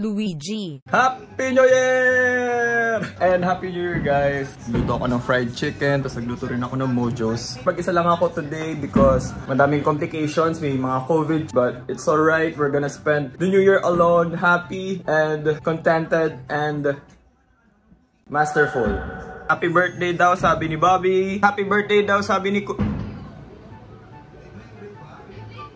Luigi. Happy New Year! And Happy New Year, guys! Luto ako ng fried chicken, tapos nagluto rin ako ng Mojos. Mag-isa lang ako today because madaming complications, may mga COVID, but it's alright. We're gonna spend the New Year alone, happy and contented and masterful. Happy birthday daw, sabi ni Bobby. Happy birthday daw, sabi ni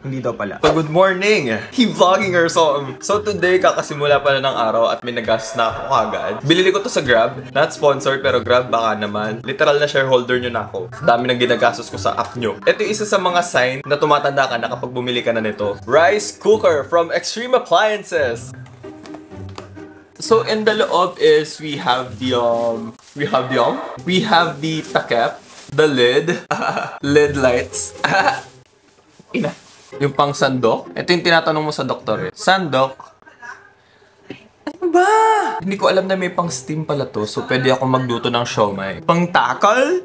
Hindi daw pala. So, good morning! He vlogging her. So today, kakasimula pala ng araw at may nagastos na ako kagad. Bilili ko to sa Grab. Not sponsored, pero Grab baka naman. Literal na shareholder nyo na ako. Dami nang ginagastos ko sa app nyo. Ito yung isa sa mga sign na tumatanda ka na kapag bumili ka na nito. Rice cooker from Extreme Appliances. So in the loob is we have the takip, the lid, lid lights. Ina. Yung pang sandok. Ito yung tinatanong mo sa doktor eh. Sandok. Ano ba? Hindi ko alam na may pang steam pala to. So pwede ako magluto ng siomai. Pang takal?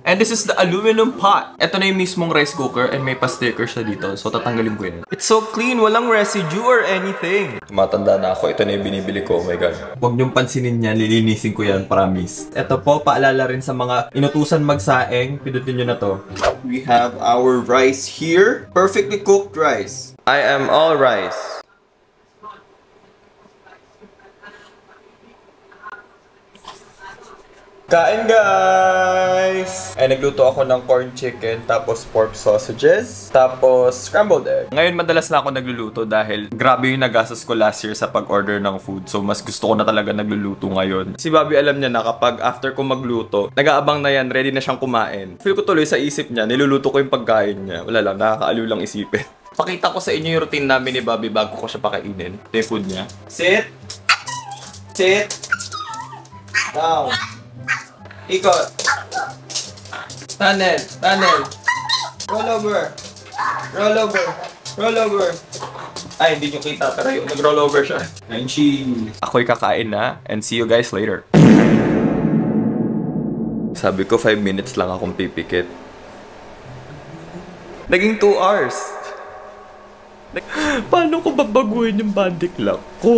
And this is the aluminum pot. Ito na yung mismong rice cooker and may pa-sticker siya dito. So tatanggalin ko yun. It's so clean. Walang residue or anything. Tumatanda na ako. Ito na yung binibili ko. Oh my God. Huwag niyong pansinin yan. Lilinisin ko yan. Promise. Ito po, paalala rin sa mga inutusan magsaeng. Pinutin nyo na to. We have our rice here. Perfectly cooked rice. I am all rice. Kain, guys! Ay, nagluto ako ng corn chicken, tapos pork sausages, tapos scrambled egg. Ngayon, madalas na ako nagluluto dahil grabe yung nagastos ko last year sa pag-order ng food. So, mas gusto ko na talaga nagluluto ngayon. Si Bobby alam niya na kapag after ko magluto, nag-aabang na yan, ready na siyang kumain. Feel ko tuloy sa isip niya, niluluto ko yung pagkain niya. Wala lang, nakakaaliw lang isipin. Pakita ko sa inyo yung routine namin ni Bobby bago ko siya pakainin. Ito yung food niya. Sit! Sit! Down! Ikot. Tunnel. Tunnel. Roll over. Roll over. Roll over. Ay, hindi nyo kita. Pero yung nag-roll over siya. Ako'y kakain na. And see you guys later. Sabi ko 5 minutes lang akong pipikit. Naging 2 hours. Paano ko babaguhin yung bandik lock ko?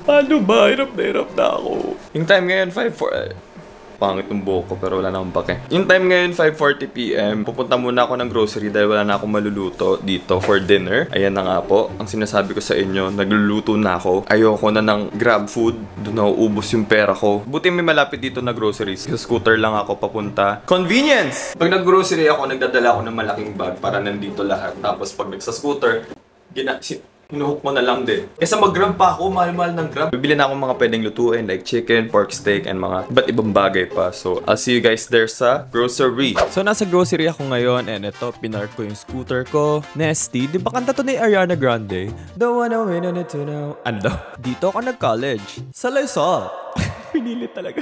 Paano ba? Hirap na ako. Yung time ngayon, 5:04. Pangit yung buhok ko pero wala na akong pake. Yung time ngayon, 5:40 PM, pupunta muna ako ng grocery dahil wala na akong maluluto dito for dinner. Ayan na nga po. Ang sinasabi ko sa inyo, nagluluto na ako. Ayoko na ng grab food. Doon nauubos yung pera ko. Buti may malapit dito na groceries. Sa scooter lang ako papunta. Convenience! Pag nag-grocery ako, nagdadala ako ng malaking bag para nandito lahat. Tapos pag nagsa-scooter, hinuhook mo na lang din. Kesa mag-grab pa ako, mahal-mahal ng grab. Bibili na akong mga pwedeng lutuin like chicken, pork steak, and mga iba't ibang bagay pa. So, I'll see you guys there sa grocery. So, nasa grocery ako ngayon and ito, pinark ko yung scooter ko. Nesty, di ba kanta to ni Ariana Grande? Don't wanna win on it to know. Ano daw? Dito ako nag-college. Sa Lysol. Pinilit talaga.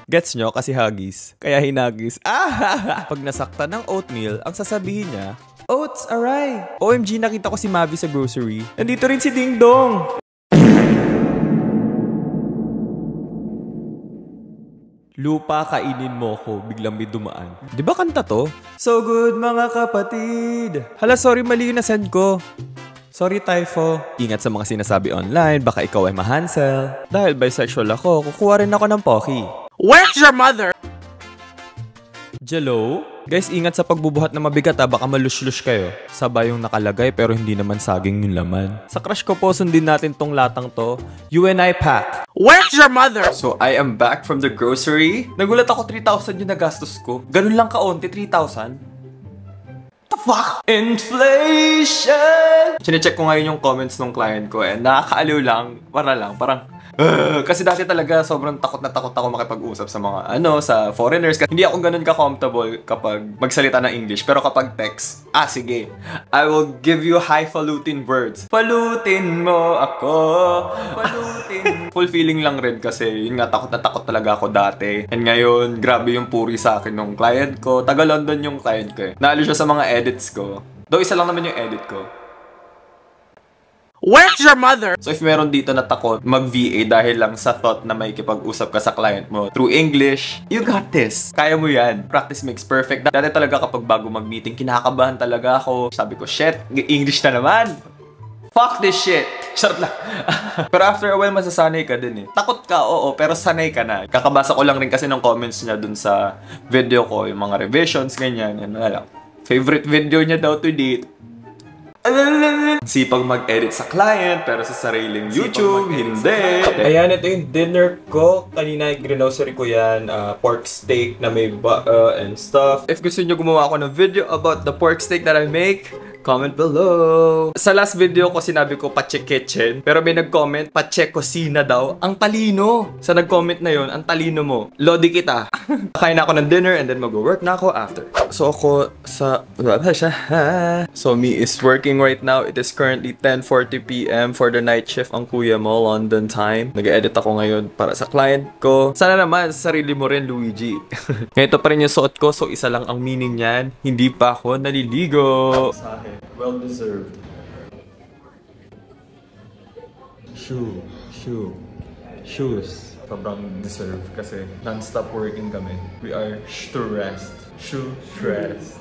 Gets nyo? Kasi hagis. Kaya hinagis. Pag nasaktan ng oatmeal, ang sasabihin niya, Oats, aray! OMG, nakita ko si Mavi sa grocery. Nandito rin si Ding Dong! Lupa, kainin mo ko, biglang may dumaan. Di ba kanta to? So good, mga kapatid! Hala, sorry, mali yung nasend ko. Sorry, Typho. Ingat sa mga sinasabi online, baka ikaw ay mahansel. Dahil bisexual ako, kukuha rin ako ng poki. Where's your mother? Jello? Guys, ingat sa pagbubuhat na mabigat baka malush-lush kayo. Sabay yung nakalagay pero hindi naman saging yung laman. Sa crush ko po, sundin natin tong latang to. UNI pack. Where's your mother? So, I am back from the grocery. Nagulat ako 3,000 yung nagastos ko. Ganun lang kaunti, 3,000. The fuck? Inflation! Chinecheck ko ngayon yung comments ng client ko nakakaaliw lang. Parang kasi dati talaga sobrang takot na takot ako makipag-usap sa mga sa foreigners. Hindi ako ganun ka-comfortable kapag magsalita ng English. Pero kapag text, sige. I will give you highfalutin words. Falutin mo ako. Falutin. Full feeling lang rin kasi yun nga, takot na takot talaga ako dati. And ngayon, grabe yung puri sa akin ng client ko. Taga London yung client ko Naalo siya sa mga edits ko. Though isa lang naman yung edit ko. Where's your mother? So if meron dito na takot mag-VA dahil lang sa thought na may kipag-usap ka sa client mo through English, you got this. Kaya mo yan. Practice makes perfect. Dati talaga kapag bago mag-meeting, kinakabahan talaga ako. Sabi ko, shit, English na naman. Fuck this shit! Charot lang. Pero after a while, masasanay ka din eh. Takot ka, oo, pero sanay ka na. Kakabasa ko lang rin kasi ng comments niya dun sa video ko, yung mga revisions, ganyan. Yan, wala lang. Favorite video niya daw to date. Sipag mag-edit sa client, pero sa sariling YouTube, hindi. Ayan, ito yung dinner ko. Kanina, grocery ko yan. Pork steak na may and stuff. If gusto nyo gumawa ako ng video about the pork steak that I make, comment below. Sa last video ko, sinabi ko Pache Kitchen. Pero may nag-comment, Pache Cocina daw. Ang talino! Sa nag-comment na yon, ang talino mo. Lodi kita. Kain na ako ng dinner and then mag-work na ako after. So ako sa... So me is working right now. It is currently 10:40 PM for the night shift ang kuya mo, London time. Nag-edit ako ngayon para sa client ko. Sana naman, sa sarili mo rin, Luigi. Ganito pa rin yung suot ko, so isa lang ang meaning niyan. Hindi pa ako naliligo. Well deserved. Shoes. Sobrang deserve kasi non-stop working kami. We are stressed. Stressed.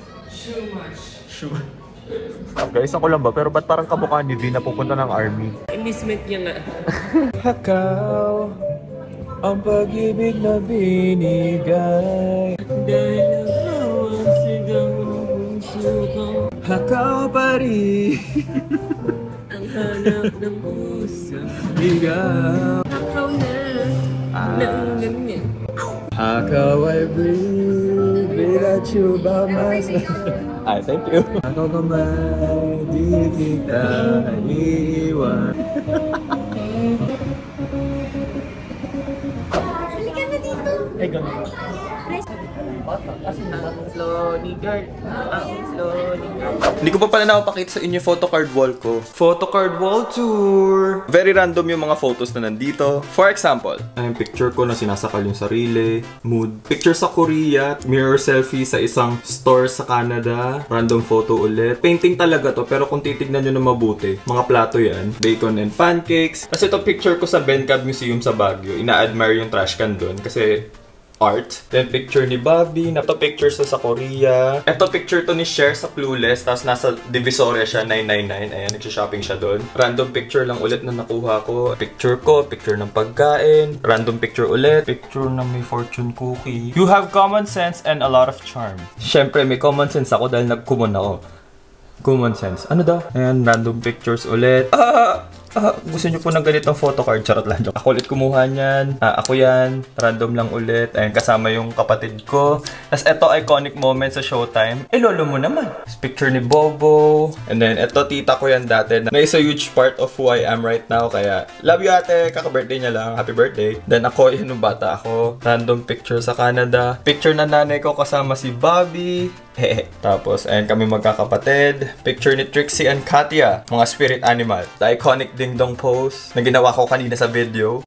Guys, ako lang ba? Pero ba't parang kamukha ni V na pupunta ng army? Enlistment niya nga. Hakaw ang pag-ibig na binigay. Dahil ang sigaw ng suko. Hakaw pa rin Ang hanap ng puso. Ikaw Hakaw na ng ganyan. Hakaw I breathe without you by my side. Ay, thank you. Hakaw ka man, di kita iiwan. Halika na dito. Ay, gano'n. Slowly girl. Slowly girl. Hindi ko pa pala nakapakita sa inyo photocard wall ko. Photocard wall tour! Very random yung mga photos na nandito. For example, ay yung picture ko na sinasakal yung sarili. Mood. Picture sa Korea. Mirror selfie sa isang store sa Canada. Random photo ulit. Painting talaga to, pero kung titignan nyo na mabuti, mga plato yan. Bacon and pancakes. Kasi ito picture ko sa Bencab Museum sa Baguio. Ina-admire yung trash can doon kasi art. Then picture ni Bobby. Ito picture sa Korea. Ito picture to ni Cher sa Clueless. Tapos nasa Divisoria siya, 999. Ayan, nagsha-shopping siya doon. Random picture lang ulit na nakuha ko. Picture ko, picture ng pagkain. Random picture ulit. Picture na may fortune cookie. You have common sense and a lot of charm. Siyempre, may common sense ako dahil nag-common ako. Common sense. Ano daw? Ayan, random pictures ulit. Gusto nyo po ng ganitong photocard? Charot lang. Ako ulit kumuha niyan. Ako yan. Random lang ulit. Ayan, kasama yung kapatid ko. Tapos ito, iconic moment sa Showtime. Eh, lolo mo naman. Tapos picture ni Bobo. And then, ito, tita ko yan dati. Na is a huge part of who I am right now. Kaya, love you ate. Kaka-birthday niya lang. Happy birthday. Then ako, yun yung bata ako. Random picture sa Canada. Picture na nanay ko kasama si Bobby. Tapos, ayan kami magkakapatid. Picture ni Trixie and Katya. Mga spirit animal. The iconic ding-dong pose na ginawa ko kanina sa video.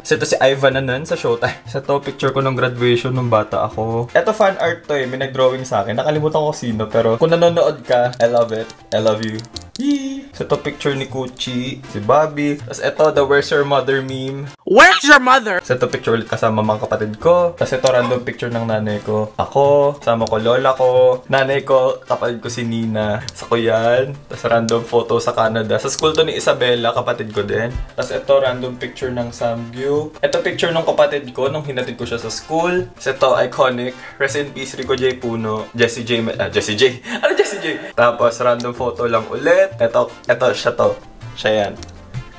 So, ito si Ivan na nun sa Showtime. Sa to, picture ko nung graduation nung bata ako. Ito fan art to eh. May nag-drawing sa akin. Nakalimutan ko sino. Pero kung nanonood ka, I love it. I love you. Yee! So, ito picture ni Kuchi, si Bobby. Tapos ito, the Where's Your Mother meme. Where's your mother? So, ito picture ulit kasama mga kapatid ko. Tapos ito, random picture ng nanay ko. Ako, kasama ko lola ko. Nanay ko, kapatid ko si Nina. Sa ko yan. Tapos random photo sa Canada. Sa school to ni Isabella, kapatid ko din. Tapos ito, random picture ng Samgyu. Ito picture ng kapatid ko nung hinatid ko siya sa school. Tapos ito, iconic. Rest in peace, Rico J. Puno. Jessie J. Jessie J. Ano Jessie J? Tapos random photo lang ulit. Ito, siya to. Siya yan.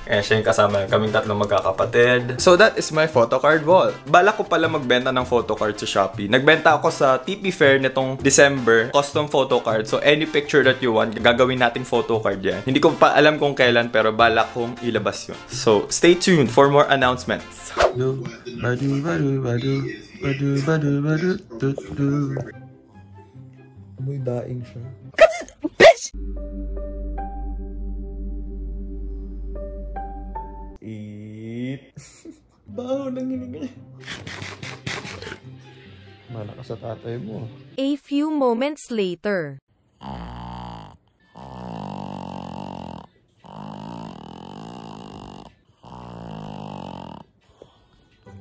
Kaya siya yung kasama kaming tatlong magkakapatid. So that is my photocard wall. Balak ko pala magbenta ng photocard sa Shopee. Nagbenta ako sa TP Fair nitong December. Custom photocard. So any picture that you want, gagawin nating photocard yan. Hindi ko pa alam kung kailan pero balak kong ilabas yun. So stay tuned for more announcements. Amoy daing siya. Eat. Baho ng hininga. Malakas sa tatay mo. A few moments later.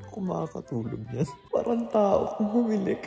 Kumakatulog yan. Parang tao kung humilik.